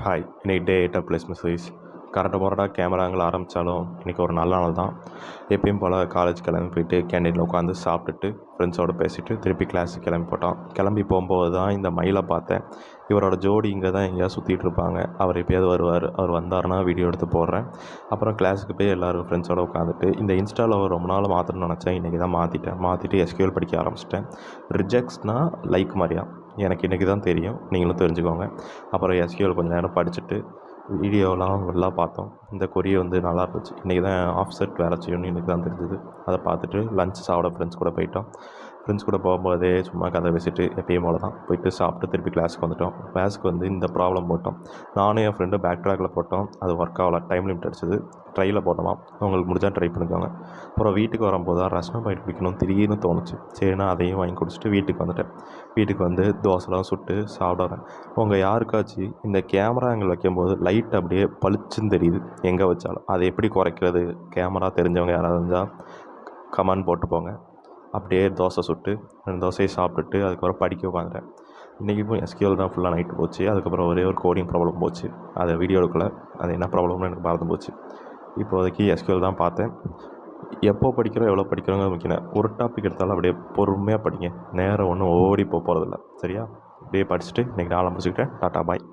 Hi, இன்னைக்கு டே 8 plus Mrs current முரடாக கேமராங்களை ஆரம்பித்தாலும் இன்றைக்கி ஒரு நல்ல நாள் தான். எப்பயும் போல் காலேஜ் கிளம்பி போயிட்டு கேண்டீனில் உட்காந்து சாப்பிட்டுட்டு ஃப்ரெண்ட்ஸோடு பேசிவிட்டு திருப்பி கிளாஸுக்கு கிளம்பி போட்டோம். கிளம்பி போகும்போது தான் இந்த மயிலை பார்த்தேன். இவரோட ஜோடி இங்கே தான் எங்கேயா சுற்றிட்டு இருப்பாங்க. அவர் எப்போயாவது வருவார். அவர் வந்தாருன்னா வீடியோ எடுத்து போடுறேன். அப்புறம் கிளாஸுக்கு போய் எல்லோரும் ஃப்ரெண்ட்ஸோடு உட்காந்துட்டு இந்த இன்ஸ்டாவில் ரொம்ப நாள் மாற்றணும்னு நினச்சேன். இன்றைக்கி தான் மாற்றிட்டு எஸ்கியூஎல் படிக்க ஆரம்பிச்சிட்டேன். ரிஜெக்ட்ஸ்னால் லைக் மாதிரியா எனக்கு இன்றைக்கி தான் தெரியும். நீங்களும் தெரிஞ்சுக்கோங்க. அப்புறம் எஸ்கியூஎல் கொஞ்சம் நேரம் படிச்சுட்டு வீடியோலாம் ஃபுல்லாக பார்த்தோம். இந்த கொரி நல்லா இருந்துச்சு. இன்றைக்கி தான் ஆஃப்செட் வேலை செய்யணும்னு இன்றைக்கி தான் தெரிஞ்சுது. அதை பார்த்துட்டு லஞ்ச் சாப்பிட ஃப்ரெண்ட்ஸ் கூட போயிட்டோம். ஃப்ரெண்ட்ஸ் கூட போகும்போதே சும்மா கதை பேசிட்டு எப்பயும் போல தான் போயிட்டு சாப்பிட்டு திருப்பி கிளாஸுக்கு வந்துட்டோம். கிளாஸுக்கு இந்த ப்ராப்ளம் போட்டோம். நானும் என் ஃப்ரெண்டு பேக் ட்ராக்கில் போட்டோம். அது ஒர்க் ஆகலை. டைம் லிமிட் அடிச்சது. ட்ரையில் போட்டோமா. உங்களுக்கு முடிஞ்சால் ட்ரை பண்ணிக்கோங்க. அப்புறம் வீட்டுக்கு வரும்போது தான் ரஸ்னா பாயிண்ட் குடிக்கணும் திடீர்னு தோணுச்சு. சரினா அதையும் வாங்கி குடிச்சிட்டு வீட்டுக்கு வந்துட்டேன். வீட்டுக்கு தோசைலாம் சுட்டு சாப்பிடுறேன். உங்கள் யாருக்காச்சும் இந்த கேமரா ஆங்கிள் வைக்கும்போது லைட் அப்படியே பளிச்சுன்னு தெரியுது எங்கே வச்சாலும், அதை எப்படி குறைக்கிறது? கேமரா தெரிஞ்சவங்க யாராவது இருந்தால் கமெண்ட் போட்டு போங்க. அப்படியே தோசை சுட்டு 2 தோசையை சாப்பிட்டுட்டு அதுக்கப்புறம் படிக்க உட்காந்துட்டேன். இன்றைக்கும் எஸ்கியூஎல் தான் ஃபுல்லாக நைட்டு போச்சு. அதுக்கப்புறம் ஒரே ஒரு கோடிங் ப்ராப்ளம் போச்சு. அதை வீடியோ எடுக்கலை. அது என்ன ப்ராப்ளம்னு எனக்கு மறந்து போச்சு. இப்போதைக்கு எஸ்கியூஎல் தான் பார்த்தேன். எப்போ படிக்கிறோம் எவ்வளோ படிக்கிறோங்க முக்கியம். ஒரு டாபிக் எடுத்தாலும் அப்படியே பொறுமையாக படிங்க. நேரம் ஒன்றும் ஓடி போகிறதில்ல. சரியா? அப்படியே படிச்சுட்டு இன்றைக்கி நாளை முடிச்சுக்கிட்டேன். டாட்டா பாய்.